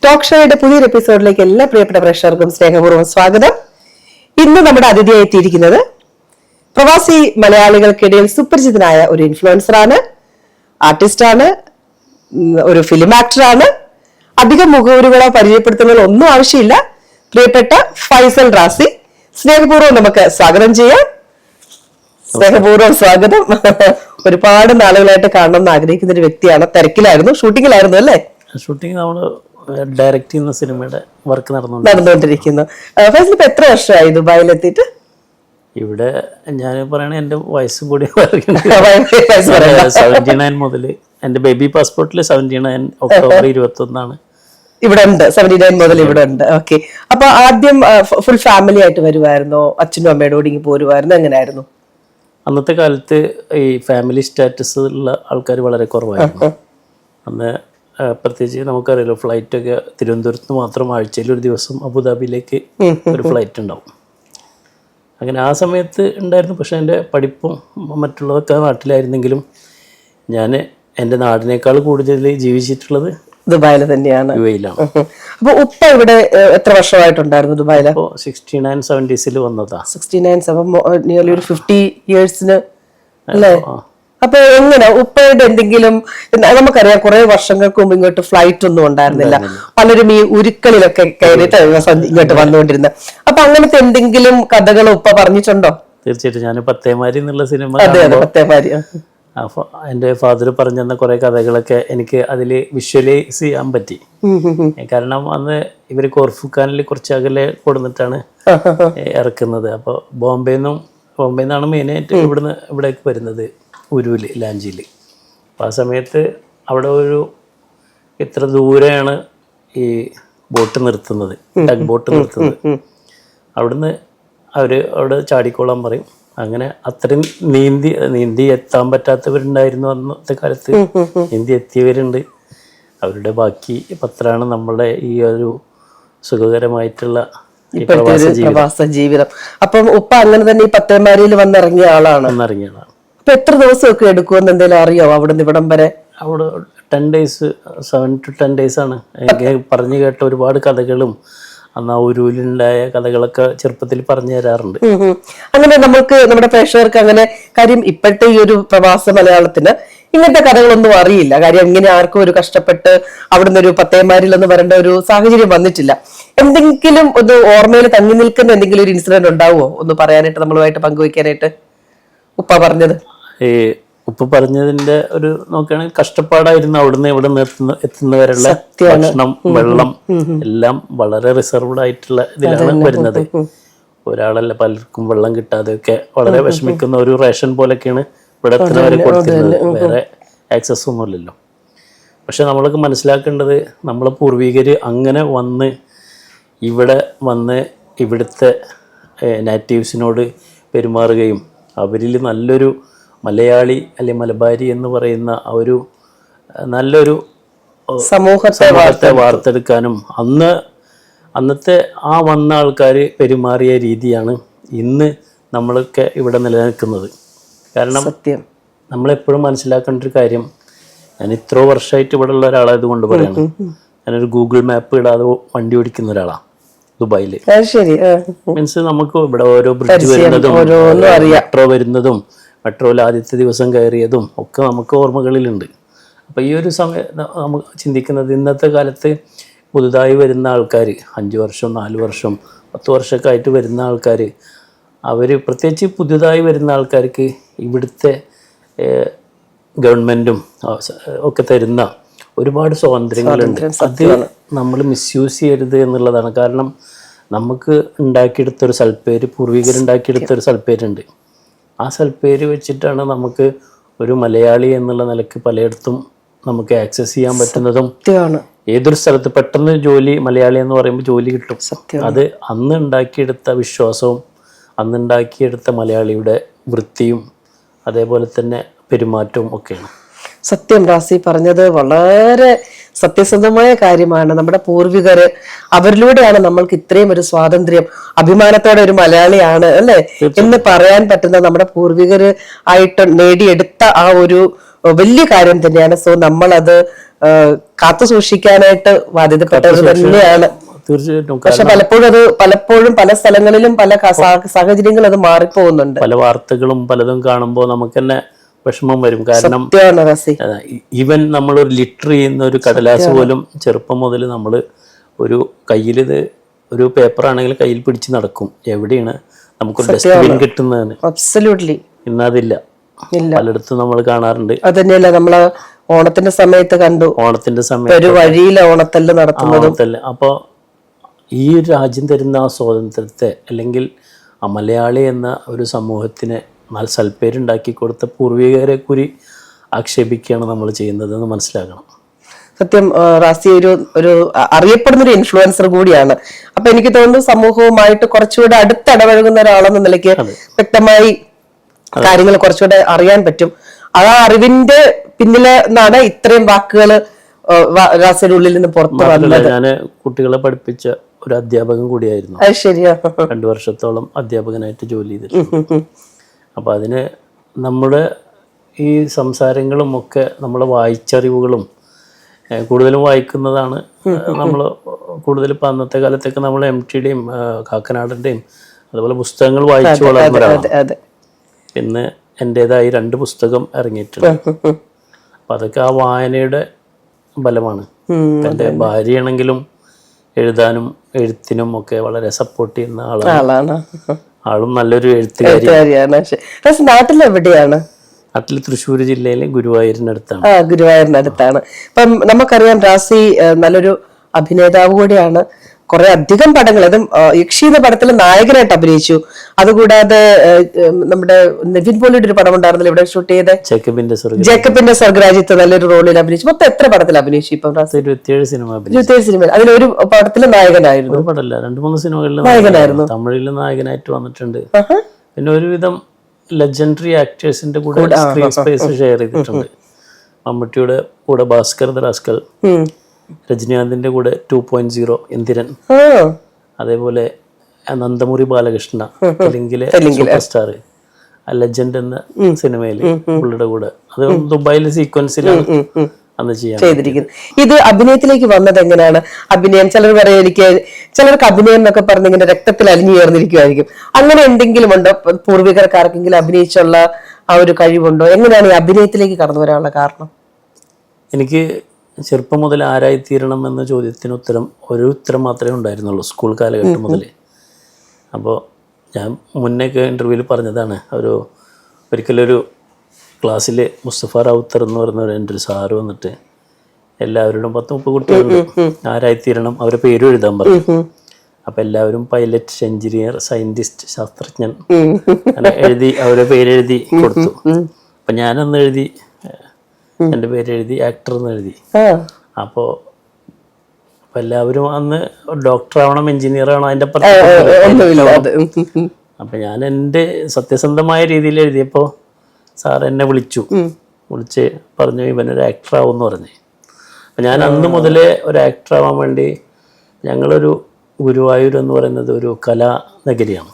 Talk ഷോയുടെ പുതിയൊരു എപ്പിസോഡിലേക്ക് എല്ലാ പ്രിയപ്പെട്ട പ്രേക്ഷകർക്കും സ്നേഹപൂർവ്വം സ്വാഗതം. ഇന്ന് നമ്മുടെ അതിഥിയായി എത്തിയിരിക്കുന്നത് പ്രവാസി മലയാളികൾക്കിടയിൽ സുപരിചിതനായ ഒരു ഇൻഫ്ലുവൻസറാണ്, ആർട്ടിസ്റ്റാണ്, ഒരു ഫിലിം ആക്ടറാണ്. അധികം മുഖവരുകളോ പരിചയപ്പെടുത്തുന്നതോ ഒന്നും ആവശ്യമില്ല. പ്രിയപ്പെട്ട ഫൈസൽ റാസി, സ്നേഹപൂർവ്വം നമുക്ക് സ്വാഗതം ചെയ്യാം. സ്നേഹപൂർവ്വം സ്വാഗതം. ഒരുപാട് നാളുകളായിട്ട് കാണണമെന്ന് ആഗ്രഹിക്കുന്ന ഒരു വ്യക്തിയാണ്. തിരക്കിലായിരുന്നു, ഷൂട്ടിങ്ങിലായിരുന്നു അല്ലേ? ഷൂട്ടിംഗ് നമ്മൾ ഡയറക്റ്റ് ചെയ്യുന്ന സിനിമയുടെ വർക്ക് നടന്നുകൊണ്ടിരിക്കുന്നു. ഫൈസൽ ഇപ്പൊ എത്ര വർഷമായി ദുബായിലെത്തിയിട്ട്? ഇവിടെ ഞാൻ പറയണ എന്റെ വയസ്സ് കൂടി 79 മുതൽ എന്റെ ബേബി പാസ്പോർട്ടിൽ 79 ഒക്ടോബർ 21 ഇവിടെ ഉണ്ട്. 79 മുതൽ ഇവിടെ ഉണ്ട്. ഓക്കെ. അപ്പൊ ആദ്യം ഫുൾ ഫാമിലി ആയിട്ട് വരുമായിരുന്നോ? അച്ഛനും അമ്മയുടെ കൂടി പോരുമായിരുന്നു? എങ്ങനെയായിരുന്നു അന്നത്തെ കാലത്ത്? ഈ ഫാമിലി സ്റ്റാറ്റസ് ഉള്ള ആൾക്കാർ വളരെ കുറവായിരുന്നു അന്ന്. പ്രത്യേകിച്ച് നമുക്കറിയാലോ, ഫ്ലൈറ്റൊക്കെ തിരുവനന്തപുരത്ത് മാത്രം ആഴ്ചയിൽ ഒരു ദിവസം അബുദാബിയിലേക്ക് ഒരു ഫ്ലൈറ്റ് ഉണ്ടാവും. അങ്ങനെ ആ സമയത്ത് ഉണ്ടായിരുന്നു. പക്ഷെ എൻ്റെ പഠിപ്പും മറ്റുള്ളതൊക്കെ നാട്ടിലായിരുന്നെങ്കിലും ഞാൻ എൻ്റെ നാടിനേക്കാൾ കൂടുതൽ ജീവിച്ചിട്ടുള്ളത് ദുബായിൽ തന്നെയാണ്, യുഎഇയിലാണ്. അപ്പൊ ഉപ്പ ഇവിടെ എത്ര വർഷമായിട്ടുണ്ടായിരുന്നു ദുബായിൽ? 69-70s വന്നതാ. 69 നിയർലി ഒരു 50 ഇയേഴ്സിന് അല്ലേ? അപ്പൊ എങ്ങനെ ഉപ്പയുടെ എന്തെങ്കിലും, നമുക്കറിയാം കുറെ വർഷങ്ങൾക്ക് മുമ്പ് ഇങ്ങോട്ട് ഫ്ലൈറ്റ് ഒന്നും ഉണ്ടായിരുന്നില്ല, പലരും ഈ ഉരുക്കളിലൊക്കെ കയറിയിട്ട് ഇങ്ങോട്ട് വന്നുകൊണ്ടിരുന്നത്. അപ്പൊ അങ്ങനത്തെ എന്തെങ്കിലും കഥകൾ ഉപ്പ പറഞ്ഞിട്ടുണ്ടോ? തീർച്ചയായിട്ടും. ഞാൻ പത്തേമാരി എന്നുള്ള സിനിമ, പത്തേമാരി, അപ്പോൾ എൻ്റെ ഫാദർ പറഞ്ഞു തന്ന കുറെ കഥകളൊക്കെ എനിക്ക് അതിൽ വിഷ്വലൈസ് ചെയ്യാൻ പറ്റി. കാരണം അന്ന് ഇവർ കോർഫുഖാനിൽ കുറച്ച് അകലെ കൊടുന്നിട്ടാണ് ഇറക്കുന്നത്. അപ്പോൾ ബോംബെ നിന്നാണ് മെയിനായിട്ട് ഇവിടേക്ക് വരുന്നത്, ഉരുവിൽ, ലാഞ്ചിയിൽ. അപ്പോൾ ആ സമയത്ത് അവിടെ ഇത്ര ദൂരെയാണ് ഈ ബോട്ട് നിർത്തുന്നത്, ടഗ് ബോട്ട് നിർത്തുന്നത്. അവിടുന്ന് അവിടെ ചാടിക്കോളാൻ പറയും. അങ്ങനെ അത്രയും നീന്തി എത്താൻ പറ്റാത്തവരുണ്ടായിരുന്നു അന്നത്തെ കാലത്ത്. നീന്തി എത്തിയവരുണ്ട്. അവരുടെ ബാക്കി പത്രമാണ് നമ്മളുടെ ഈ ഒരു സുഖകരമായിട്ടുള്ള പ്രവാസ ജീവിതം. അപ്പം ഉപ്പ അങ്ങനെ തന്നെ ഈ പത്തേമാരിയിൽ വന്നിറങ്ങിയ ആളാണ്. അപ്പൊ എത്ര ദിവസമൊക്കെ എടുക്കുമെന്ന് എന്തെങ്കിലും അറിയോ അവിടുന്ന് ഇവിടം വരെ? അവിടെ 10 days, 7 to 10 days ആണ്. എനിക്ക് പറഞ്ഞു കേട്ട ഒരുപാട് കഥകളും അന്ന് ആ ഉരുവിലുണ്ടായ കഥകളൊക്കെ ചെറുപ്പത്തിൽ പറഞ്ഞു തരാറുണ്ട്. അങ്ങനെ നമുക്ക് നമ്മുടെ പ്രേക്ഷകർക്ക് അങ്ങനെ കാര്യം ഇപ്പോഴത്തെ ഈ ഒരു പ്രവാസ മലയാളത്തിന് ഇങ്ങനത്തെ കഥകളൊന്നും അറിയില്ല. കാര്യം എങ്ങനെ ആർക്കും ഒരു കഷ്ടപ്പെട്ട് അവിടുന്ന് ഒരു പത്തേമാരിൽ എന്ന് പറയേണ്ട ഒരു സാഹചര്യം വന്നിട്ടില്ല. എന്തെങ്കിലും ഒന്ന് ഓർമ്മയിൽ തങ്ങി നിൽക്കുന്ന എന്തെങ്കിലും ഒരു ഇൻസിഡന്റ് ഉണ്ടാവുമോ ഒന്ന് പറയാനായിട്ട്, നമ്മളുമായിട്ട് പങ്കുവയ്ക്കാനായിട്ട്? ഉപ്പ പറഞ്ഞത്, ഈ ഉപ്പ പറഞ്ഞതിന്റെ ഒരു നോക്കുകയാണെങ്കിൽ കഷ്ടപ്പാടായിരുന്നു. അവിടുന്ന് ഇവിടെ എത്തുന്നവരുള്ള ഭക്ഷണം, വെള്ളം എല്ലാം വളരെ റിസർവ്ഡ് ആയിട്ടുള്ള ഇതിലാണ് വരുന്നത്. ഒരാളല്ല, പലർക്കും വെള്ളം കിട്ടാതെയൊക്കെ വളരെ വിഷമിക്കുന്ന ഒരു റേഷൻ പോലെയൊക്കെയാണ് ഇവിടെ എത്തുന്നവരെ കൊടുക്കുന്നത്. വേറെ ആക്സസ് ഒന്നുമില്ലല്ലോ. പക്ഷെ നമ്മളൊക്കെ മനസ്സിലാക്കേണ്ടത്, നമ്മളെ പൂർവികർ അങ്ങനെ ഇവിടുത്തെ നാറ്റീവ്സിനോട് പെരുമാറുകയും അവരിൽ നല്ലൊരു മലയാളി അല്ലെ മലബാരി എന്ന് പറയുന്ന ആ ഒരു നല്ലൊരു സമൂഹത്തെ വാർത്തെടുക്കാനും അന്നത്തെ ആ വന്ന ആൾക്കാർ പെരുമാറിയ രീതിയാണ് ഇന്ന് നമ്മളൊക്കെ ഇവിടെ നിലനിൽക്കുന്നത്. കാരണം നമ്മളെപ്പോഴും മനസ്സിലാക്കേണ്ട ഒരു കാര്യം, ഞാൻ ഇത്ര വർഷമായിട്ട് ഇവിടെ ഉള്ള ഒരാളായത് കൊണ്ട് പറയണം, ഞാനൊരു ഗൂഗിൾ മാപ്പ് ഇടാതെ വണ്ടി ഓടിക്കുന്ന ഒരാളാണ് ദുബായില്. മീൻസ് നമുക്ക് ഇവിടെ ഓരോ ബ്രിഡ്ജ് വരുന്നതും മെട്രോ വരുന്നതും മെട്രോയിൽ ആദ്യത്തെ ദിവസം കയറിയതും ഒക്കെ നമുക്ക് ഓർമ്മകളിലുണ്ട്. അപ്പോൾ ഈ ഒരു സമയം നമുക്ക് ചിന്തിക്കുന്നത്, ഇന്നത്തെ കാലത്ത് പുതുതായി വരുന്ന ആൾക്കാർ 5 വർഷം 4 വർഷം 10 വർഷമൊക്കെ ആയിട്ട് വരുന്ന ആൾക്കാർ, അവർ പ്രത്യേകിച്ച് പുതുതായി വരുന്ന ആൾക്കാർക്ക് ഇവിടുത്തെ ഗവൺമെൻറ്റും ഒക്കെ തരുന്ന ഒരുപാട് സ്വാതന്ത്ര്യങ്ങളുണ്ട്. അത് നമ്മൾ മിസ്യൂസ് ചെയ്യരുത് എന്നുള്ളതാണ്. കാരണം നമുക്ക് ഉണ്ടാക്കിയെടുത്തൊരു സൽപ്പേര്, പൂർവികരുണ്ടാക്കിയെടുത്തൊരു സൽപ്പേരുണ്ട്. ആ സൽപ്പേര് വെച്ചിട്ടാണ് നമുക്ക് ഒരു മലയാളി എന്നുള്ള നിലക്ക് പലയിടത്തും നമുക്ക് ആക്സസ് ചെയ്യാൻ പറ്റുന്നതും. ഏതൊരു സ്ഥലത്ത് പെട്ടെന്ന് മലയാളി എന്ന് പറയുമ്പോൾ ജോലി കിട്ടും. അത് അന്ന് ഉണ്ടാക്കിയെടുത്ത വിശ്വാസവും അന്നുണ്ടാക്കിയെടുത്ത മലയാളിയുടെ വൃത്തിയും അതേപോലെ തന്നെ പെരുമാറ്റവും ഒക്കെയാണ്. സത്യം റാസി പറഞ്ഞത് വളരെ സത്യസന്ധമായ കാര്യമാണ്. നമ്മുടെ പൂർവികര്, അവരിലൂടെയാണ് നമ്മൾക്ക് ഇത്രയും ഒരു സ്വാതന്ത്ര്യം, അഭിമാനത്തോടെ ഒരു മലയാളിയാണ് അല്ലെ എന്ന് പറയാൻ പറ്റുന്ന നമ്മുടെ പൂർവികര് ആയിട്ട് നേടിയെടുത്ത ആ ഒരു വലിയ കാര്യം തന്നെയാണ്. സോ നമ്മളത് കാത്തു സൂക്ഷിക്കാനായിട്ട് ബാധ്യതപ്പെട്ടവർ തന്നെയാണ്. തീർച്ചയായിട്ടും. പക്ഷെ പലപ്പോഴും പല സ്ഥലങ്ങളിലും പല സാഹചര്യങ്ങളും അത് മാറിപ്പോകുന്നുണ്ട്. പല വാർത്തകളും പലതും കാണുമ്പോൾ നമുക്ക് തന്നെ വിഷമം വരും. കാരണം ഈവൻ നമ്മളൊരു ലിറ്റർ ചെയ്യുന്ന ഒരു കടലാസ് പോലും ചെറുപ്പം മുതൽ നമ്മൾ ഒരു കയ്യിൽ ഒരു പേപ്പർ ആണെങ്കിൽ കയ്യിൽ പിടിച്ച് നടക്കും. എവിടെയാണ് നമുക്കൊരു ഡസ്റ്റ്ബിൻ കിട്ടുന്നതാണ്. ഇന്നതില്ല, പലയിടത്തും നമ്മൾ കാണാറുണ്ട്. അത് തന്നെയല്ല നമ്മള് ഓണത്തിന്റെ സമയത്ത് കണ്ടു, ഓണത്തിന്റെ സമയത്ത് ഒരു വഴിയിലെ ഓണത്തല്ല് നടത്തുന്നതും. അപ്പോൾ ഈ ഒരു രാജ്യം തരുന്ന ആ സ്വാതന്ത്ര്യത്തെ, അല്ലെങ്കിൽ ആ മലയാളി എന്ന ഒരു സമൂഹത്തിന് നല്ല സൽപ്പേരുണ്ടാക്കി കൊടുത്ത പൂർവികരെ കൂടി ആക്ഷേപിക്കുകയാണ് നമ്മൾ ചെയ്യുന്നതെന്ന് മനസ്സിലാക്കണം. സത്യം, റാസി ഒരു അറിയപ്പെടുന്ന ഒരു ഇൻഫ്ലുവൻസർ കൂടിയാണ്. അപ്പൊ എനിക്ക് തോന്നുന്നു സമൂഹവുമായിട്ട് കുറച്ചുകൂടെ അടുത്തിടപഴകുന്ന ഒരാളെന്ന നിലയ്ക്ക് വ്യക്തമായി കാര്യങ്ങൾ കുറച്ചുകൂടെ അറിയാൻ പറ്റും. ആ അറിവിന്റെ പിന്നില് നിന്നാണ് ഇത്രയും വാക്കുകൾ റാസിയുടെ ഉള്ളിൽ നിന്ന് പുറത്തു വന്നത്. ഞാൻ കുട്ടികളെ പഠിപ്പിച്ച ഒരു അധ്യാപകൻ കൂടിയായിരുന്നു. അത് ശരിയാ. 2 വർഷത്തോളം അധ്യാപകനായിട്ട് ജോലി ചെയ്തിട്ടുണ്ട്. അപ്പൊ അതിന് നമ്മുടെ ഈ സംസാരങ്ങളും ഒക്കെ നമ്മളെ വായിച്ചറിവുകളും കൂടുതലും വായിക്കുന്നതാണ്. നമ്മൾ കൂടുതൽ ഇപ്പം അന്നത്തെ കാലത്തൊക്കെ നമ്മൾ MTയുടെയും കാക്കനാടൻ്റെയും അതുപോലെ പുസ്തകങ്ങൾ വായിച്ചു വളർന്നവരാണ്. പിന്നെ എൻ്റെതായി 2 പുസ്തകം ഇറങ്ങിയിട്ടുണ്ട്. അപ്പം അതൊക്കെ ആ വായനയുടെ ബലമാണ്. എൻ്റെ ഭാര്യയാണെങ്കിലും എഴുതാനും എഴുത്തിനും ഒക്കെ വളരെ സപ്പോർട്ട് ചെയ്യുന്ന ആളാണ്. ആളും നല്ലൊരു എഴുത്തുകാരിയാണ്. നാട്ടിലെവിടെയാണ്? നാട്ടിൽ തൃശ്ശൂർ ജില്ലയിലെ ഗുരുവായൂരിനടുത്താണ്. ഗുരുവായൂരിനടുത്താണ്. ഇപ്പം നമുക്കറിയാം റാസി നല്ലൊരു അഭിനേതാവ് കൂടിയാണ്. കുറെ അധികം പടങ്ങൾ, അതും യക്ഷി എന്ന പടത്തിൽ നായകനായിട്ട് അഭിനയിച്ചു. അതുകൂടാതെ നമ്മുടെ നിവിൻ പോളിയുടെ ഒരു പടം ഉണ്ടായിരുന്നില്ല ഇവിടെ ഷൂട്ട് ചെയ്ത്, ജേക്കബിന്റെ സ്വർഗരാജ്യത്ത് നല്ലൊരു റോളിൽ അഭിനയിച്ചു. മൊത്തം എത്ര പടത്തിൽ അഭിനയിച്ചു ഇപ്പം? 27 സിനിമ. 27 സിനിമ. അതിലൊരു പടത്തിൽ നായകനായിരുന്നു. 2-3 സിനിമകളിൽ നായകനായിരുന്നു. തമിഴിൽ നായകനായിട്ട് വന്നിട്ടുണ്ട്. പിന്നെ ഒരുവിധം ലെജൻഡറി ആക്ടേഴ്സിന്റെ കൂടെ സ്ക്രീൻ സ്പേസ് ഷെയർ ചെയ്തിട്ടുണ്ട്. മമ്മൂട്ടിയുടെ കൂടെ ഭാസ്കർ ദ റാസ്കൽ, രജനീകാന്തിന്റെ കൂടെ 2.0 ഇന്ദിരൻ, അതേപോലെ നന്ദമുറി ബാലകൃഷ്ണ തെലുങ്കിലെ സൂപ്പർ സ്റ്റാർ ലെജൻഡ് എന്ന സിനിമയിൽ പുള്ളിയുടെ കൂടെ, അത് ദുബായിലെ സീക്വൻസിലാണ് അന്ന് ചെയ്തിരിക്കുന്നത്. ഇത് അഭിനയത്തിലേക്ക് വന്നത് എങ്ങനെയാണ്? അഭിനയം ചിലർ പറയും, ചിലർക്ക് അഭിനയം എന്നൊക്കെ പറഞ്ഞ് ഇങ്ങനെ രക്തത്തിൽ അലിഞ്ഞു ചേർന്നിരിക്കുമായിരിക്കും. അങ്ങനെ എന്തെങ്കിലും ഉണ്ടോ? പൂർവികർക്കാർക്കെങ്കിലും അഭിനയിച്ചുള്ള ആ ഒരു കഴിവുണ്ടോ? എങ്ങനെയാണ് ഈ അഭിനയത്തിലേക്ക് കടന്നു വരാനുള്ള കാരണം? എനിക്ക് ചെറുപ്പം മുതൽ ആരായിത്തീരണം എന്ന ചോദ്യത്തിന് ഉത്തരം മാത്രമേ ഉണ്ടായിരുന്നുള്ളൂ, സ്കൂൾ കാലഘട്ടം മുതൽ. അപ്പോൾ ഞാൻ മുന്നേക്ക് ഇൻ്റർവ്യൂവിൽ പറഞ്ഞതാണ്, ഒരിക്കലൊരു ക്ലാസ്സിൽ മുസ്തഫ റാവുത്തർ എന്ന് പറയുന്ന എൻ്റെ ഒരു സാറ് വന്നിട്ട് എല്ലാവരോടും 10-30 കുട്ടികളുണ്ട്, ആരായിത്തീരണം, അവരുടെ പേരും എഴുതാൻ പറഞ്ഞു. അപ്പം എല്ലാവരും പൈലറ്റ്, എഞ്ചിനീയർ, സയൻറ്റിസ്റ്റ്, ശാസ്ത്രജ്ഞൻ അങ്ങനെ എഴുതി അവരുടെ പേരെഴുതി കൊടുത്തു. അപ്പം ഞാനന്ന് എഴുതി, എൻ്റെ പേരെഴുതി ആക്ടർ എന്ന് എഴുതി. അപ്പോൾ എല്ലാവരും അന്ന് ഡോക്ടർ ആവണം, എഞ്ചിനീയർ ആവണം, അതിൻ്റെ അപ്പം ഞാൻ എൻ്റെ സത്യസന്ധമായ രീതിയിൽ എഴുതിയപ്പോൾ സാർ എന്നെ വിളിച്ച് പറഞ്ഞു, ഇവനൊരു ആക്ടർ ആവുമെന്ന് പറഞ്ഞു. അപ്പം ഞാൻ അന്ന് മുതലേ ഒരു ആക്ടർ ആവാൻ വേണ്ടി, ഞങ്ങളൊരു ഗുരുവായൂർ എന്ന് പറയുന്നത് ഒരു കലാ നഗരിയാണ്.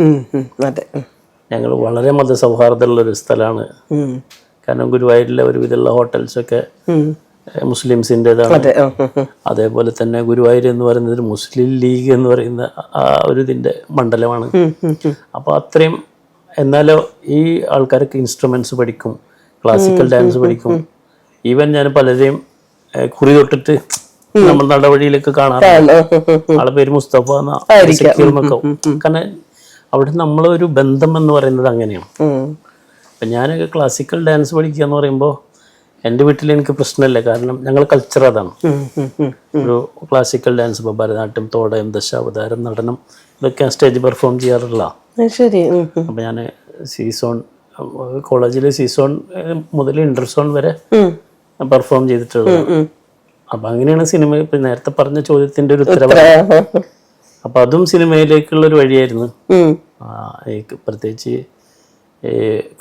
ഞങ്ങൾ വളരെ മതസൗഹാർദ്ദമുള്ളൊരു സ്ഥലമാണ്. കാരണം ഗുരുവായൂരിലെ ഒരുവിധമുള്ള ഹോട്ടൽസൊക്കെ മുസ്ലിംസിൻ്റെതാണ്. അതേപോലെ തന്നെ ഗുരുവായൂർ എന്ന് പറയുന്നത് ഒരു മുസ്ലിം ലീഗ് എന്ന് പറയുന്ന ആ ഒരു ഇതിൻ്റെ മണ്ഡലമാണ്. അപ്പോൾ അത്രയും, എന്നാലോ ഈ ആൾക്കാർക്ക് ഇൻസ്ട്രുമെന്റ്സ് പഠിക്കും, ക്ലാസിക്കൽ ഡാൻസ് പഠിക്കും. ഈവൻ ഞാൻ പലരെയും കുറി തൊട്ടിട്ട് നമ്മൾ നടവഴിയിലൊക്കെ കാണാറുണ്ട്. ആളെ പേര് മുസ്തഫ എന്നൊക്കെ. കാരണം അവിടെ നമ്മളൊരു ബന്ധം എന്ന് പറയുന്നത് അങ്ങനെയാണ്. അപ്പം ഞാനൊക്കെ ക്ലാസിക്കൽ ഡാൻസ് പഠിക്കുക എന്ന് പറയുമ്പോൾ എൻ്റെ വീട്ടിൽ എനിക്ക് പ്രശ്നമില്ല, കാരണം ഞങ്ങൾ കൾച്ചർ അതാണ്. ഒരു ക്ലാസിക്കൽ ഡാൻസ്, ഇപ്പോൾ ഭരതനാട്യം, തോടയം, ദശാവതാരം, നടനം, ഇതൊക്കെ സ്റ്റേജ് പെർഫോം ചെയ്യാറുള്ള. അപ്പം ഞാൻ സീസോൺ കോളേജിൽ സീസോൺ മുതൽ ഇന്റർസോൺ വരെ പെർഫോം ചെയ്തിട്ടുള്ളത്. അപ്പം അങ്ങനെയാണ് സിനിമ, ഇപ്പം നേരത്തെ പറഞ്ഞ ചോദ്യത്തിൻ്റെ ഒരു ഉത്തരവാദിത്വം. അപ്പം അതും സിനിമയിലേക്കുള്ളൊരു വഴിയായിരുന്നു. പ്രത്യേകിച്ച്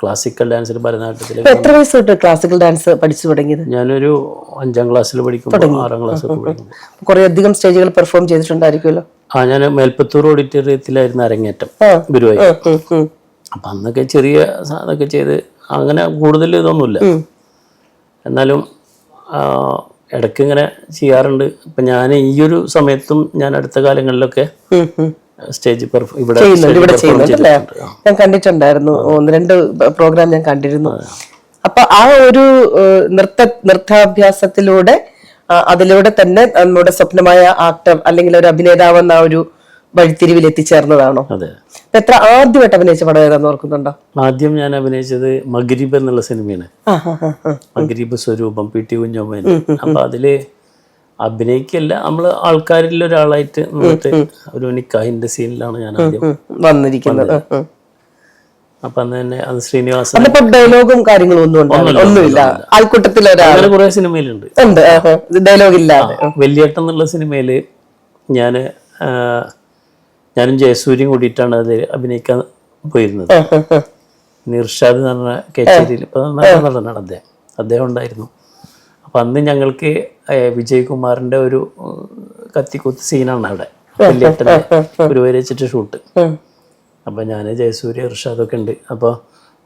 ക്ലാസിക്കൽ ഡാൻസിൽ, ഭരതനാട്യത്തിൽ. എത്ര വയസ്സ് തൊട്ട് ക്ലാസിക്കൽ ഡാൻസ് പഠിച്ചു തുടങ്ങിയത്? ഞാനൊരു 5ാം ക്ലാസ്സിൽ പഠിക്കുമ്പോൾ, 6ാം ക്ലാസ്സൊക്കെ പഠിക്കുമ്പോൾ. കുറെ അധികം സ്റ്റേജുകൾ പെർഫോം ചെയ്തിട്ടുണ്ടായിരിക്കുമല്ലോ. ഞാൻ മേൽപ്പത്തൂർ ഓഡിറ്റോറിയത്തിലായിരുന്നു അരങ്ങേറ്റം, ഗുരുവായൂർ. അപ്പം അന്നൊക്കെ ചെറിയ സാധനമൊക്കെ ചെയ്ത്, അങ്ങനെ കൂടുതൽ ഇതൊന്നുമില്ല. എന്നാലും ഇടയ്ക്ക് ഇങ്ങനെ ചെയ്യാറുണ്ട്. ഇപ്പം ഞാൻ ഈ ഒരു സമയത്തും ഞാൻ അടുത്ത കാലങ്ങളിലൊക്കെ സ്റ്റേജ് ഇവിടെ ചെയ്യുന്നുണ്ട്. ഞാൻ കണ്ടിട്ടുണ്ടായിരുന്നു, 1-2 പ്രോഗ്രാം ഞാൻ കണ്ടിരുന്നു. അപ്പൊ ആ ഒരു നൃത്താഭ്യാസത്തിലൂടെ അതിലൂടെ തന്നെ നമ്മുടെ സ്വപ്നമായ ആക്ടർ അല്ലെങ്കിൽ ഒരു അഭിനേതാവ് എന്ന ഒരു വഴിത്തിരിവിൽ എത്തിച്ചേർന്നതാണോ? അതെ. എത്ര ആദ്യമായിട്ട് അഭിനയിച്ച പടം ഏതാന്ന് ഓർക്കുന്നുണ്ടോ? ആദ്യം ഞാൻ അഭിനയിച്ചത് മഗ്രിബ് എന്നുള്ള സിനിമയാണ്. മഗ്രിബ് സ്വരൂപം PT കുഞ്ഞമ്മേന്. അപ്പൊ അതില് അഭിനയിക്കല്ല, നമ്മള് ആൾക്കാരിൽ ഒരാളായിട്ട് നിന്നിട്ട് ഒരു നിക്കാഹിന്റെ സീനിലാണ് ഞാൻ ആദ്യം വന്നിരിക്കുന്നത്. അപ്പൊ അന്ന് തന്നെ അത് ശ്രീനിവാസൻ. ഡയലോഗും കാര്യങ്ങളും ഒന്നുമില്ല, ആൾക്കൂട്ടത്തിൽ അങ്ങനെ കുറെ സിനിമയിലുണ്ട് ഡയലോഗ് ഇല്ലാതെ. വെള്ളിയേട്ടൻ എന്നുള്ള സിനിമയില് ഞാനും ജയസൂര്യയും കൂടിയിട്ടാണ് അത് അഭിനയിക്കാൻ പോയിരുന്നത്. നിർഷാദ് എന്ന് പറഞ്ഞ കേച്ചേരിയിൽ ഇപ്പൊ നടനാണ് അദ്ദേഹം ഉണ്ടായിരുന്നു. അപ്പം അന്ന് ഞങ്ങൾക്ക് വിജയകുമാറിന്റെ ഒരു കത്തിക്കുത്ത് സീനാണ് അവിടെ വെള്ളിയേട്ടൻ്റെ ഗുരുവായൂർ വെച്ചിട്ട് ഷൂട്ട്. അപ്പം ഞാൻ ജയസൂര്യ ഇർഷാദൊക്കെ ഉണ്ട്. അപ്പോൾ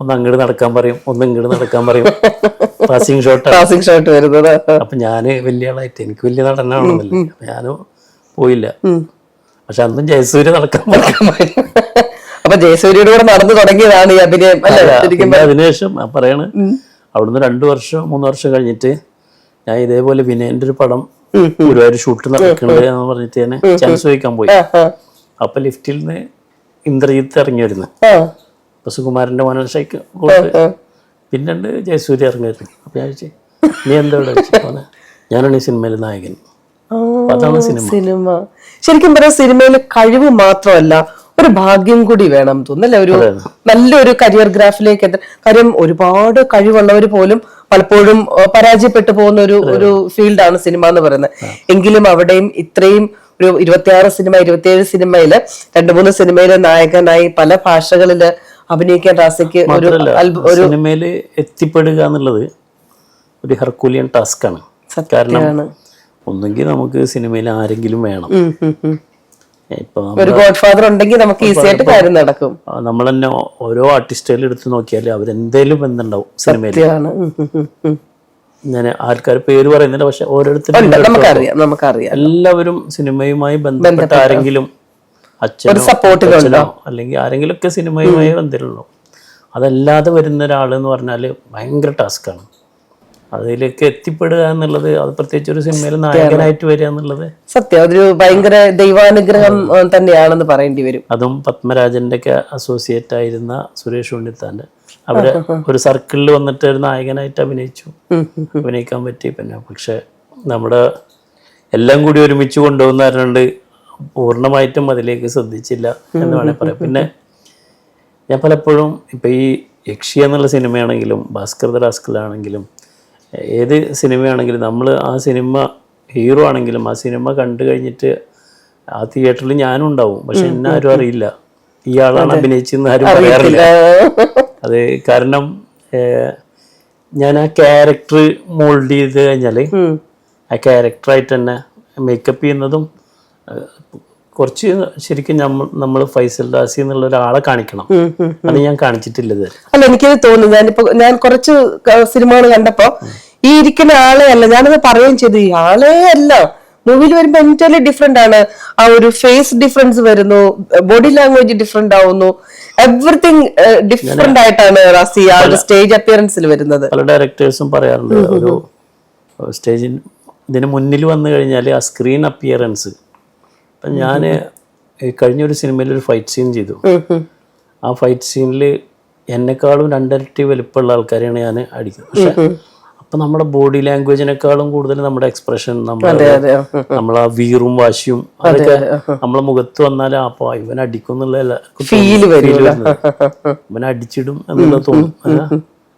ഒന്ന് അങ്ങോട്ട് നടക്കാൻ പറയും, ഒന്ന് ഇങ്ങോട്ട് നടക്കാൻ പറയും. പാസിംഗ് ഷോട്ട് വരുന്നത്. അപ്പം ഞാൻ വലിയ ആളായിട്ട് എനിക്ക് വലിയ നടനാണെന്നല്ലേ, ഞാനും പോയില്ല. പക്ഷെ അന്നും ജയസൂര്യ നടക്കാൻ പറയും. അപ്പൊ ജയസൂര്യയുടെ കൂടെ നടന്നു തുടങ്ങിയതാണ് ഈ അഭിനയം. അതിനുശേഷം പറയാണ് അവിടുന്ന് 2-3 വർഷം കഴിഞ്ഞിട്ട് ഞാൻ ഇതേപോലെ വിനയന്റെ ഒരു പടം ഗുരുവായൂർ ഷൂട്ട് നടക്കണത് എന്ന് പറഞ്ഞിട്ട് ഞാൻ ചാൻസ് ചോദിക്കാൻ പോയി. അപ്പൊ ലിഫ്റ്റിൽ നിന്ന് ഇന്ദ്രജിത്ത് ഇറങ്ങി വരുന്നു, അപ്പൊ സുകുമാരന്റെ മോനൽ ഷൈക്ക് പിന്നുണ്ട് ജയസൂര്യ ഇറങ്ങി വരുന്നു. അപ്പൊ ഞാൻ ചോദിച്ചു നീ എന്താ ഇവിടെ? ഞാനാണ് ഈ സിനിമയിലെ നായകൻ. അതാണ് സിനിമ. ശരിക്കും പറയാം, സിനിമയിൽ കഴിവ് മാത്രമല്ല ഒരു ഭാഗ്യം കൂടി വേണം തോന്നല്ലേ, ഒരു നല്ലൊരു കരിയർ ഗ്രാഫിലേക്ക് കാര്യം ഒരുപാട് കഴിവുള്ളവർ പോലും പലപ്പോഴും പരാജയപ്പെട്ടു പോകുന്ന ഒരു ഫീൽഡാണ് സിനിമ എന്ന് പറയുന്നത്. എങ്കിലും അവിടെയും ഇത്രയും ഒരു 26 സിനിമ 27 സിനിമയില് 2-3 സിനിമയിലെ നായകനായി പല ഭാഷകളില് അഭിനയിക്കാൻ റാസിക്ക് ഒരു സിനിമയില് എത്തിപ്പെടുക എന്നുള്ളത് ഒരു ഹെർക്കുലിയൻ ടാസ്ക് ആണ്. കാരണം ഒന്നെങ്കിൽ നമുക്ക് സിനിമയിൽ ആരെങ്കിലും വേണം. ഒരു ഗോഡ് ഫാദർ ഉണ്ടെങ്കിൽ നമുക്ക് ഈസി ആയിട്ട് കാര്യം നടക്കും. നമ്മൾ തന്നെ ഓരോ ആർട്ടിസ്റ്റുകൾ എടുത്ത് നോക്കിയാൽ അവരെന്തേലും ബന്ധമുണ്ടാവും സിനിമയിൽ. ഞാൻ ആൾക്കാർ പേര് പറയുന്നില്ല, പക്ഷെ ഓരോരുത്തരും നമുക്കറിയാം എല്ലാവരും സിനിമയുമായി ബന്ധപ്പെട്ട ആരെങ്കിലും അച്ഛനോ അല്ലെങ്കിൽ ആരെങ്കിലും ഒക്കെ സിനിമയുമായി ബന്ധമുള്ളൂ. അതല്ലാതെ വരുന്ന ഒരാളെന്ന് പറഞ്ഞാൽ ഭയങ്കര ടാസ്ക്കാണ്. അതിലേക്ക് എത്തിപ്പെടുക എന്നുള്ളത്, അത് പ്രത്യേകിച്ച് ഒരു സിനിമയിൽ നായകനായിട്ട് വരിക എന്നുള്ളത് സത്യം അതൊരു ഭയങ്കര ദൈവാനുഗ്രഹം തന്നെയാണെന്ന് പറയേണ്ടി വരും. അതും പത്മരാജന്റെ ഒക്കെ അസോസിയേറ്റ് ആയിരുന്ന സുരേഷ് ഉണ്ണിത്താന്റെ അവര് ഒരു സർക്കിളിൽ വന്നിട്ട് ഒരു നായകനായിട്ട് അഭിനയിക്കാൻ പറ്റി. പിന്നെ പക്ഷെ നമ്മുടെ എല്ലാം കൂടി ഒരുമിച്ച് കൊണ്ടുപോകുന്നവരുണ്ട്, പൂർണ്ണമായിട്ടും അതിലേക്ക് ശ്രദ്ധിച്ചില്ല എന്ന് വേണമെങ്കിൽ പറയാം. പിന്നെ ഞാൻ പലപ്പോഴും ഇപ്പം ഈ യക്ഷി എന്നുള്ള സിനിമയാണെങ്കിലും ഭാസ്കർ ദ റാസ്കലാണെങ്കിലും ഏത് സിനിമയാണെങ്കിലും നമ്മൾ ആ സിനിമ ഹീറോ ആണെങ്കിലും ആ സിനിമ കണ്ടു കഴിഞ്ഞിട്ട് ആ തിയേറ്ററിൽ ഞാനും ഉണ്ടാവും, പക്ഷെ എന്നെ ആരും അറിയില്ല ഇയാളാണ് അഭിനയിച്ചെന്ന് ആരും പറയാറില്ല. അത് കാരണം ഞാൻ ആ ക്യാരക്ടർ മോൾഡ് ചെയ്ത് കഴിഞ്ഞാൽ ആ ക്യാരക്ടറായിട്ട് തന്നെ മേക്കപ്പ് ചെയ്യുന്നതും കുറച്ച് ശരിക്കും നമ്മൾ ഫൈസൽ റാസി എന്നുള്ള ഒരാളെ കാണിക്കണം. അത് ഞാൻ കാണിച്ചിട്ടില്ലത്. അല്ല, എനിക്കത് തോന്നുന്നു. ഞാൻ കുറച്ച് സിനിമകൾ കണ്ടപ്പോ ഈ ഇരിക്കുന്ന ആളെ അല്ല, ഞാനത് പറയുകയും ചെയ്തു, ഈ ആളെ അല്ല. മൂവിയിൽ വരുമ്പോ എൻറ്റയർലി ഡിഫറെന്റ് ആണ്. ആ ഒരു ഫേസ് ഡിഫറൻസ് വരുന്നു, ബോഡി ലാംഗ്വേജ് ഡിഫറെന്റ് ആവുന്നു, എവറിത്തിങ് ഡിഫറെന്റ് ആയിട്ടാണ് റാസി ആ ഒരു സ്റ്റേജ് അപ്പിയറൻസിൽ വരുന്നത്. പല ഡയറക്ടേഴ്സും പറയാറുണ്ട് ഒരു സ്റ്റേജിൽ ഇതിന് മുന്നിൽ വന്നു കഴിഞ്ഞാൽ ആ സ്ക്രീൻ അപ്പിയറൻസ്. അപ്പം ഞാൻ കഴിഞ്ഞൊരു സിനിമയിൽ ഒരു ഫൈറ്റ് സീൻ ചെയ്തു. ആ ഫൈറ്റ് സീനിൽ എന്നെക്കാളും 2 ഇരട്ടി വലുപ്പമുള്ള ആൾക്കാരെയാണ് ഞാൻ അടിക്കുന്നത്. പക്ഷെ അപ്പം നമ്മുടെ ബോഡി ലാംഗ്വേജിനേക്കാളും കൂടുതൽ നമ്മുടെ എക്സ്പ്രഷൻ, നമ്മളാ വീറും വാശിയും അതൊക്കെ നമ്മളെ മുഖത്ത് വന്നാൽ അപ്പോൾ ഇവൻ അടിക്കും എന്നുള്ള ഇവൻ അടിച്ചിടും എന്നുള്ള തോന്നും.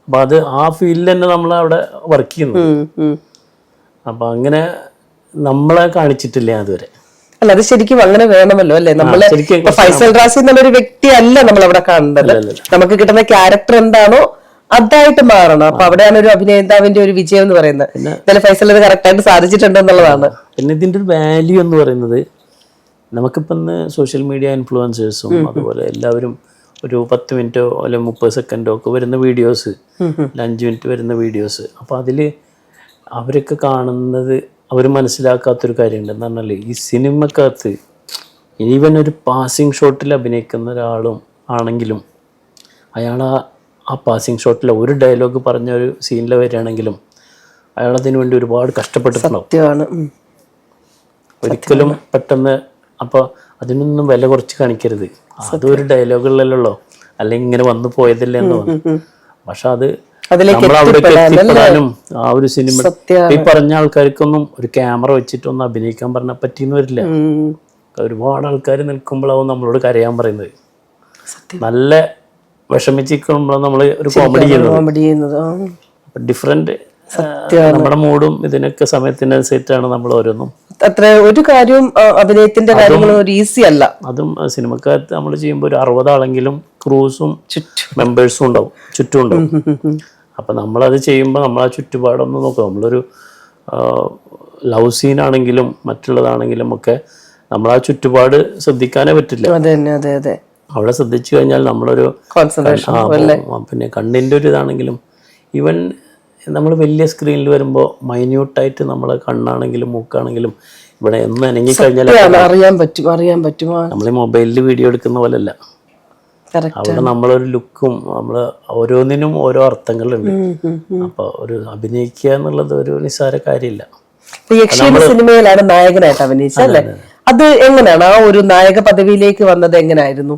അപ്പൊ അത് ആ ഫീലിൽ തന്നെ നമ്മളവിടെ വർക്ക് ചെയ്യുന്നു. അപ്പൊ അങ്ങനെ നമ്മളെ കാണിച്ചിട്ടില്ല അതുവരെ. അല്ല, അത് ശരിക്കും അങ്ങനെ വേണമല്ലോ അല്ലെ. നമ്മള് ഫൈസൽ റാസി എന്നുള്ളൊരു വ്യക്തി അല്ല നമ്മൾ അവിടെ കാണേണ്ടത്. നമുക്ക് കിട്ടുന്ന ക്യാരക്ടർ എന്താണോ അതായിട്ട് മാറണം. അപ്പൊ അവിടെയാണ് ഒരു അഭിനേതാവിന്റെ ഒരു വിജയം എന്ന് പറയുന്നത്. എന്നാലും ഫൈസൽ അത് കറക്റ്റ് ആയിട്ട് സാധിച്ചിട്ടുണ്ട് എന്നുള്ളതാണ്. പിന്നെ ഇതിന്റെ ഒരു വാല്യൂ എന്ന് പറയുന്നത്, നമുക്കിപ്പം ഇന്ന് സോഷ്യൽ മീഡിയ ഇൻഫ്ലുവൻസേഴ്സും അതുപോലെ എല്ലാവരും ഒരു 10 മിനിറ്റോ അല്ലെങ്കിൽ 30 സെക്കൻഡോ ഒക്കെ വരുന്ന വീഡിയോസ്, 5 മിനിറ്റ് വരുന്ന വീഡിയോസ്. അപ്പൊ അതില് അവരൊക്കെ കാണുന്നത് അവർ മനസ്സിലാക്കാത്തൊരു കാര്യമുണ്ട്. എന്ന് പറഞ്ഞാൽ ഈ സിനിമക്കകത്ത് ഈവൻ ഒരു പാസിങ് ഷോട്ടിൽ അഭിനയിക്കുന്ന ഒരാളും ആണെങ്കിലും അയാൾ ആ പാസിങ് ഷോട്ടിൽ ഒരു ഡയലോഗ് പറഞ്ഞ ഒരു സീനിൽ വരികയാണെങ്കിലും അയാളതിനു വേണ്ടി ഒരുപാട് കഷ്ടപ്പെട്ടിട്ടുണ്ടാവും. ഒരിക്കലും പെട്ടെന്ന് അപ്പോൾ അതിനൊന്നും വില കുറച്ച് കാണിക്കരുത്. അതൊരു ഡയലോഗുകളിലല്ലോ, അല്ലെങ്കിൽ ഇങ്ങനെ വന്നു പോയതല്ലേ എന്ന് തോന്നുന്നു. പക്ഷെ അത് നമ്മളവിടേക്ക് എത്തിപ്പെടാനും ആ ഒരു സിനിമ ഈ പറഞ്ഞ ആൾക്കാർക്കൊന്നും ഒരു ക്യാമറ വെച്ചിട്ടൊന്നും അഭിനയിക്കാൻ പറഞ്ഞാൽ പറ്റിയെന്ന് വരില്ല. ഒരുപാട് ആൾക്കാർ നിൽക്കുമ്പോഴാവും നമ്മളോട് കരയാൻ പറയുന്നത്. നല്ല വിഷമിച്ചിരിക്കുമ്പോഴാണ് നമ്മൾ ഒരു കോമഡി ചെയ്യുന്നത്. ഡിഫറെന്റ് നമ്മുടെ മൂഡും ഇതിനൊക്കെ സമയത്തിനനുസരിച്ചാണ് നമ്മൾ ഓരോന്നും. അത്ര ഒരു കാര്യവും അഭിനയത്തിന്റെ കാര്യങ്ങളും ഒരു ഈസി അല്ല. അതും സിനിമക്കാരത്ത് നമ്മൾ ചെയ്യുമ്പോൾ ഒരു 60 ആളെങ്കിലും ക്രൂസും മെമ്പേഴ്സും ഉണ്ടാവും, ചുറ്റും ഉണ്ടാവും. അപ്പൊ നമ്മളത് ചെയ്യുമ്പോൾ നമ്മൾ ആ ചുറ്റുപാടൊന്നും നോക്കാം. നമ്മളൊരു ലവ് സീനാണെങ്കിലും മറ്റുള്ളതാണെങ്കിലും ഒക്കെ നമ്മൾ ആ ചുറ്റുപാട് ശ്രദ്ധിക്കാനേ പറ്റില്ല. അവിടെ ശ്രദ്ധിച്ചു കഴിഞ്ഞാൽ നമ്മളൊരു പിന്നെ കണ്ണിന്റെ ഒരു ഇതാണെങ്കിലും ഈവൻ നമ്മൾ വലിയ സ്ക്രീനിൽ വരുമ്പോൾ മൈന്യൂട്ടായിട്ട് നമ്മളെ കണ്ണാണെങ്കിലും മൂക്കാണെങ്കിലും ഇവിടെ ഒന്ന് അനങ്ങി കഴിഞ്ഞാൽ അറിയാൻ പറ്റും. നമ്മൾ മൊബൈലിൽ വീഡിയോ എടുക്കുന്ന പോലെയല്ല. അവിടെ നമ്മളൊരു ലുക്കും നമ്മൾ ഓരോന്നിനും ഓരോ അർത്ഥങ്ങളുണ്ട്. അപ്പൊ ഒരു അഭിനയിക്കുക എന്നുള്ളത് ഒരു നിസ്സാര കാര്യമില്ല. സിനിമയിലാണ് നായകനായിട്ട് അഭിനയിച്ചല്ലേ? അത് എങ്ങനെയാണ് ആ ഒരു നായക പദവിയിലേക്ക് വന്നത്? എങ്ങനെയായിരുന്നു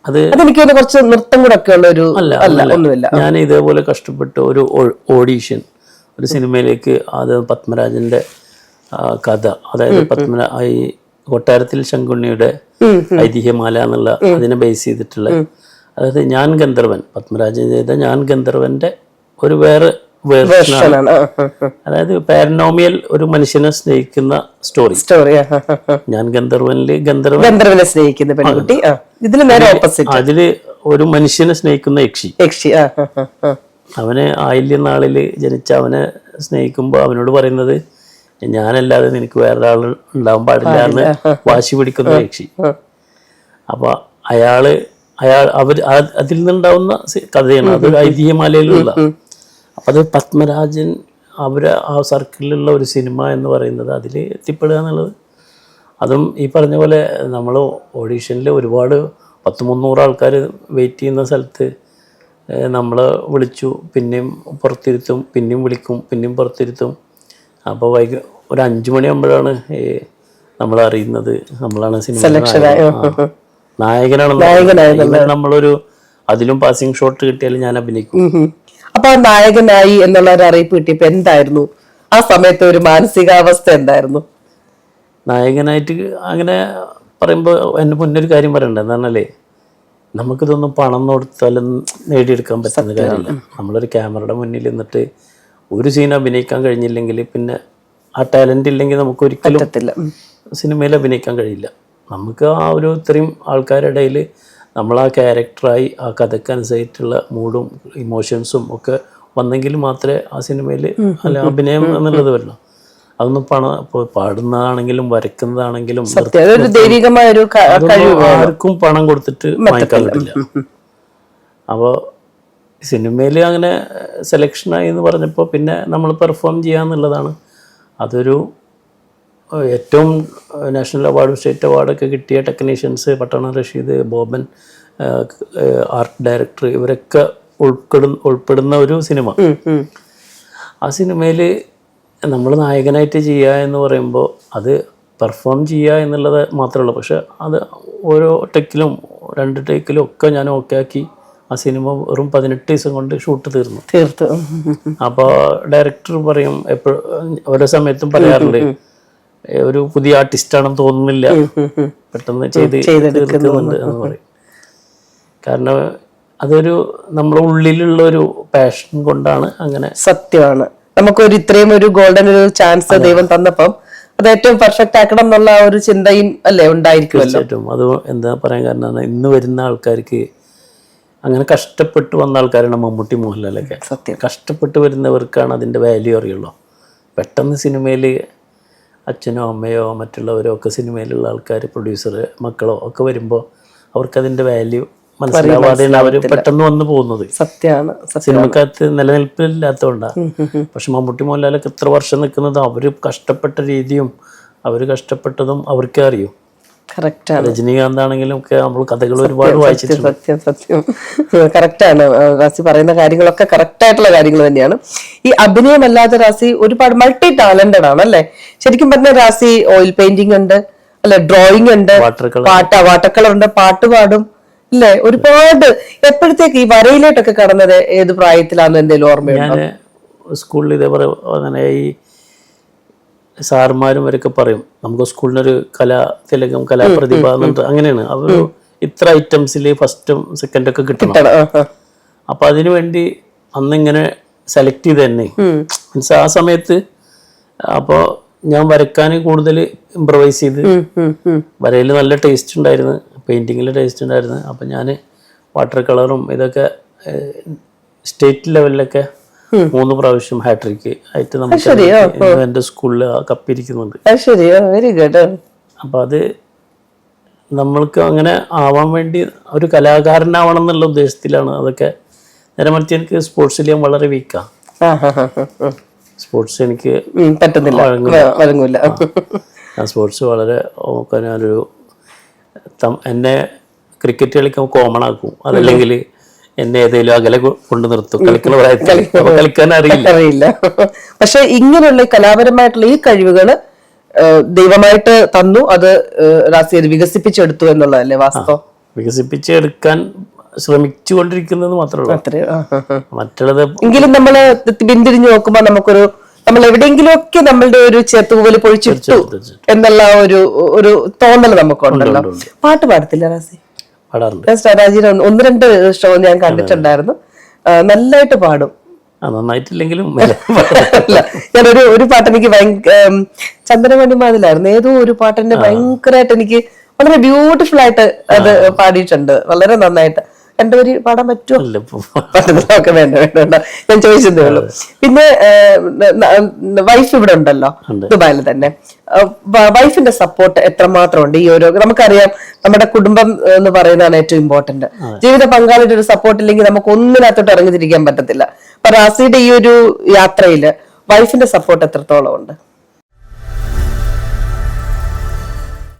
അത്? അതെനിക്ക് കുറച്ച് നൃത്തം കൂടെ ഒക്കെ ഉള്ള ഒരു ഒന്നുമില്ല. ഞാൻ ഇതേപോലെ കഷ്ടപ്പെട്ട് ഒരു ഓഡീഷൻ ഒരു സിനിമയിലേക്ക്, അത് പത്മരാജന്റെ കഥ, അതായത് ഈ കൊട്ടാരത്തിൽ ശങ്കുണ്ണിയുടെ ഐതിഹ്യമാല എന്നുള്ള അതിനെ ബേസ് ചെയ്തിട്ടുള്ള, അതായത് ഞാൻ ഗന്ധർവൻ, പത്മരാജൻ ചെയ്ത ഞാൻ ഗന്ധർവന്റെ ഒരു വേറെ വേർഷനാണ്. അതായത് പാരനോമിയൽ ഒരു മനുഷ്യനെ സ്നേഹിക്കുന്ന സ്റ്റോറി. ഞാൻ ഗന്ധർവനില് ഗന്ധർവനെ സ്നേഹിക്കുന്ന പെൺകുട്ടി, അതില് ഒരു മനുഷ്യനെ സ്നേഹിക്കുന്ന യക്ഷി. അവന് ആയില്യനാളില് ജനിച്ച അവനെ സ്നേഹിക്കുമ്പോ അവനോട് പറയുന്നത് ഞാനല്ലാതെ നിനക്ക് വേറൊരാൾ ഉണ്ടാവാൻ പാടില്ല എന്ന് വാശി പിടിക്കുന്ന യക്ഷി. അപ്പൊ അയാൾ അതിൽ നിന്നുണ്ടാവുന്ന കഥയാണ്, അതൊരു ഐതിഹ്യമാലയിലുള്ള. അപ്പം അത് പത്മരാജൻ ആ സർക്കിളിലുള്ള ഒരു സിനിമ എന്ന് പറയുന്നത് അതിൽ എത്തിപ്പെടുക എന്നുള്ളത്, അതും ഈ പറഞ്ഞ പോലെ നമ്മൾ ഓഡീഷനിൽ ഒരുപാട് 100-300 ആൾക്കാർ വെയിറ്റ് ചെയ്യുന്ന സ്ഥലത്ത് നമ്മൾ വിളിച്ചു, പിന്നെയും പുറത്തിരുത്തും, പിന്നെയും വിളിക്കും, പിന്നെയും പുറത്തിരുത്തും. അപ്പോൾ ഒരു 5 മണിയാകുമ്പോഴാണ് നമ്മൾ അറിയുന്നത് നമ്മളാണ് സിനിമ നായകനാണെന്ന്. നമ്മളൊരു അതിലും പാസിംഗ് ഷോട്ട് കിട്ടിയാലും ഞാൻ അഭിനയിക്കും. അപ്പൊ നായകനായി എന്നുള്ള ഒരു അറിയിപ്പ് കിട്ടിയപ്പോ എന്തായിരുന്നു ആ സമയത്ത് ഒരു മാനസികാവസ്ഥ? എന്തായിരുന്നു നായകനായിട്ട് അങ്ങനെ പറയുമ്പോൾ എന്നെ മുന്നൊരു കാര്യം പറയണ്ട, എന്താണല്ലേ, നമുക്കിതൊന്നും പണം കൊടുത്താലും നേടിയെടുക്കാൻ പറ്റുന്ന കാര്യമില്ല. നമ്മളൊരു ക്യാമറയുടെ മുന്നിൽ നിന്നിട്ട് ഒരു സീൻ അഭിനയിക്കാൻ കഴിഞ്ഞില്ലെങ്കിൽ പിന്നെ ആ ടാലന്റ് ഇല്ലെങ്കിൽ നമുക്ക് ഒരിക്കലും സിനിമയിൽ അഭിനയിക്കാൻ കഴിയില്ല. നമുക്ക് ആ ഒരു ഇത്രയും ആൾക്കാരുടെ ഇടയിൽ നമ്മൾ ആ ക്യാരക്ടറായി ആ കഥക്കനുസരിച്ചുള്ള മൂഡും ഇമോഷൻസും ഒക്കെ വന്നെങ്കിൽ മാത്രമേ ആ സിനിമയിൽ അല്ല അഭിനയം എന്നുള്ളത് വരണം. അതൊന്നും പാടുന്നതാണെങ്കിലും വരയ്ക്കുന്നതാണെങ്കിലും ആർക്കും പണം കൊടുത്തിട്ട് വാങ്ങിക്കാൻ പറ്റില്ല. അപ്പോൾ സിനിമയിൽ അങ്ങനെ സെലക്ഷനായി എന്ന് പറഞ്ഞപ്പോൾ പിന്നെ നമ്മൾ പെർഫോം ചെയ്യാന്നുള്ളതാണ്. അതൊരു ഏറ്റവും നാഷണൽ അവാർഡും സ്റ്റേറ്റ് അവാർഡൊക്കെ കിട്ടിയ technicians, Pattanam Rasheed, Boban, art director, ഇവരൊക്കെ ഉൾപ്പെടുന്ന ഒരു സിനിമ. ആ സിനിമയിൽ നമ്മൾ നായകനായിട്ട് ചെയ്യുക എന്ന് പറയുമ്പോൾ അത് പെർഫോം ചെയ്യുക എന്നുള്ളത് മാത്രമേ ഉള്ളൂ. പക്ഷെ അത് ഓരോ ടേക്കിലും 2 ടേക്കിലും ഒക്കെ ഞാൻ ഓക്കെ ആക്കി ആ സിനിമ വെറും 18 ദിവസം കൊണ്ട് ഷൂട്ട് തീർത്തു. അപ്പോൾ ഡയറക്ടർ പറയും, എപ്പോഴും ഓരോ സമയത്തും പറയാറുണ്ട്, ഒരു പുതിയ ആർട്ടിസ്റ്റാണെന്ന് തോന്നുന്നില്ല, പെട്ടെന്ന് ചെയ്തെടുക്കുന്നുണ്ട് എന്ന് പറയും. കാരണം അതൊരു നമ്മുടെ ഉള്ളിലുള്ള ഒരു പാഷൻ കൊണ്ടാണ് അങ്ങനെ. സത്യമാണ്, നമുക്കൊരു ഇത്രയും ഒരു ഗോൾഡൻ ഒരു ചാൻസ് ദൈവം തന്നപ്പം അത് ഏറ്റവും പെർഫെക്റ്റ് ആക്കണം എന്നുള്ള ഒരു ചിന്തയും അല്ലേ ഉണ്ടായിരിക്കുമല്ലോ. അത് എന്താ പറയാൻ കാരണം, ഇന്ന് വരുന്ന ആൾക്കാർക്ക് അങ്ങനെ കഷ്ടപ്പെട്ട് വന്ന ആൾക്കാരാണ് മമ്മൂട്ടി, മോഹൻലാലൊക്കെ. സത്യം, കഷ്ടപ്പെട്ട് വരുന്നവർക്കാണ് അതിൻ്റെ വാല്യൂ അറിയുള്ളൂ. പെട്ടെന്ന് സിനിമയിൽ അച്ഛനോ അമ്മയോ മറ്റുള്ളവരോ ഒക്കെ സിനിമയിലുള്ള ആൾക്കാർ, പ്രൊഡ്യൂസർ, മക്കളോ ഒക്കെ വരുമ്പോൾ അവർക്കതിൻ്റെ വാല്യൂ മനസ്സിലാവാതെയാണ് അവര് പെട്ടെന്ന് വന്നു പോകുന്നത്. സത്യമാണ്. സിനിമക്കകത്ത് നിലനിൽപ്പില്ലാത്തതുകൊണ്ടാണ്. പക്ഷെ മമ്മൂട്ടി മോഹൻലാലൊക്കെ എത്ര വർഷം നിൽക്കുന്നത് അവര് കഷ്ടപ്പെട്ട രീതിയും അവര് കഷ്ടപ്പെട്ടതും അവർക്കേ അറിയൂ. കറക്റ്റാണ്. രജനീകാന്ത് ആണെങ്കിലും ഒക്കെ നമ്മൾ കഥകൾ ഒരുപാട് വായിച്ചിട്ടുണ്ട്. സത്യം കറക്റ്റാണ്. റാസി പറയുന്ന കാര്യങ്ങളൊക്കെ കറക്റ്റ് ആയിട്ടുള്ള കാര്യങ്ങൾ തന്നെയാണ്. ഈ അഭിനയമല്ലാതെ റാസി ഒരുപാട് മൾട്ടി ടാലന്റഡ് ആണ് അല്ലെ? ശരിക്കും പറഞ്ഞ റാസി ഓയിൽ പെയിന്റിംഗ് ഉണ്ട് അല്ലെ, ഡ്രോയിങ് ഉണ്ട്, വാട്ടർ കളർ ഉണ്ട്, പാട്ട് പാടും ഇല്ലേ, ഒരുപാട്. എപ്പോഴത്തേക്ക് ഈ വരയിലോട്ടൊക്കെ കടന്നത് ഏത് പ്രായത്തിലാന്ന് എന്തെങ്കിലും ഓർമ്മയുണ്ടോ? ഞാൻ സ്കൂളിൽ ഇതേപോലെ അങ്ങനെ ഈ സാറുമാരും അവരൊക്കെ പറയും നമുക്ക് സ്കൂളിനൊരു കലാതിലകം കലാപ്രതിഭ എന്നുണ്ട്. അങ്ങനെയാണ് അവർ ഇത്ര ഐറ്റംസിൽ ഫസ്റ്റും സെക്കൻഡും ഒക്കെ കിട്ടണം. അപ്പൊ അതിനു വേണ്ടി അന്നിങ്ങനെ സെലക്ട് ചെയ്ത് തന്നെ മീൻസ് ആ സമയത്ത്. അപ്പോൾ ഞാൻ വരക്കാൻ കൂടുതൽ ഇംപ്രവൈസ് ചെയ്ത്, വരയിൽ നല്ല ടേസ്റ്റ് ഉണ്ടായിരുന്നു, പെയിന്റിങ്ങിൽ ടേസ്റ്റ് ഉണ്ടായിരുന്നു. അപ്പം ഞാൻ വാട്ടർ കളറും ഇതൊക്കെ സ്റ്റേറ്റ് ലെവലിലൊക്കെ 3 പ്രാവശ്യം ഹാട്രിക്ക് ആയിട്ട് നമുക്ക് എൻ്റെ സ്കൂളിൽ കപ്പിരിക്കുന്നുണ്ട്. Very good. അപ്പം അത് നമ്മൾക്ക് അങ്ങനെ ആവാൻ വേണ്ടി ഒരു കലാകാരനാവണം എന്നുള്ള ഉദ്ദേശത്തിലാണ് അതൊക്കെ. നേരെ മറിച്ച് എനിക്ക് സ്പോർട്സിൽ ഞാൻ വളരെ വീക്കാണ്. സ്പോർട്സ് എനിക്ക് പറ്റുന്നില്ല. ഞാൻ സ്പോർട്സ് വളരെ ഞാനൊരു എന്നെ ക്രിക്കറ്റ് കളിക്കാൻ കോമൺ ആക്കും, അതല്ലെങ്കിൽ എന്നെ ഏതെങ്കിലും അകലെ കൊണ്ട് നിർത്തും. കളിക്കാൻ അറിയില്ല. പക്ഷെ ഇങ്ങനെയുള്ള കലാപരമായിട്ടുള്ള ഈ കഴിവുകള് ദൈവമായിട്ട് തന്നു, അത് റാസി അത് വികസിപ്പിച്ചെടുത്തു എന്നുള്ളതല്ലേ വാസ്തവം? വികസിപ്പിച്ചെടുക്കാൻ ശ്രമിച്ചുകൊണ്ടിരിക്കുന്നത് മാത്രമേ മറ്റുള്ളത്. എങ്കിലും നമ്മള് പിന്തിരിഞ്ഞു നോക്കുമ്പോ നമുക്കൊരു നമ്മൾ എവിടെയെങ്കിലും ഒക്കെ നമ്മളുടെ ഒരു ചേർത്തുപോലെ പൊഴിച്ചിട്ടു എന്നുള്ള ഒരു തോന്നൽ നമുക്കുണ്ടല്ലോ. പാട്ട് പാടത്തില്ല റാസി? രാജീവ് 1-2 ഷോ ഞാൻ കണ്ടിട്ടുണ്ടായിരുന്നു. നന്നായിട്ട് പാടും. നന്നായിട്ടില്ലെങ്കിലും ഞാനൊരു പാട്ട് എനിക്ക് ചന്ദ്രമണിമാതിലായിരുന്നു ഏതോ ഒരു പാട്ടിന്റെ ഭയങ്കരമായിട്ട് എനിക്ക് വളരെ ബ്യൂട്ടിഫുൾ ആയിട്ട് അത് പാടിയിട്ടുണ്ട്, വളരെ നന്നായിട്ട്. രണ്ടുപേര് പാടാൻ പറ്റുമോ? വേണ്ട, ഞാൻ ചോദിച്ചതേ ഉള്ളൂ. പിന്നെ വൈഫ് ഇവിടെ ഉണ്ടല്ലോ, ദുബായിൽ തന്നെ. വൈഫിന്റെ സപ്പോർട്ട് എത്രമാത്രം ഉണ്ട്? ഈ ഓരോ നമുക്കറിയാം നമ്മുടെ കുടുംബം എന്ന് പറയുന്നതാണ് ഏറ്റവും ഇമ്പോർട്ടന്റ്. ജീവിത പങ്കാളിയുടെ ഒരു സപ്പോർട്ട് ഇല്ലെങ്കിൽ നമുക്ക് ഒന്നിനകത്തോട്ട് ഇറങ്ങിത്തിരിക്കാൻ പറ്റത്തില്ല. അപ്പൊ റാസിയുടെ ഈ ഒരു യാത്രയില് വൈഫിന്റെ സപ്പോർട്ട് എത്രത്തോളം ഉണ്ട്?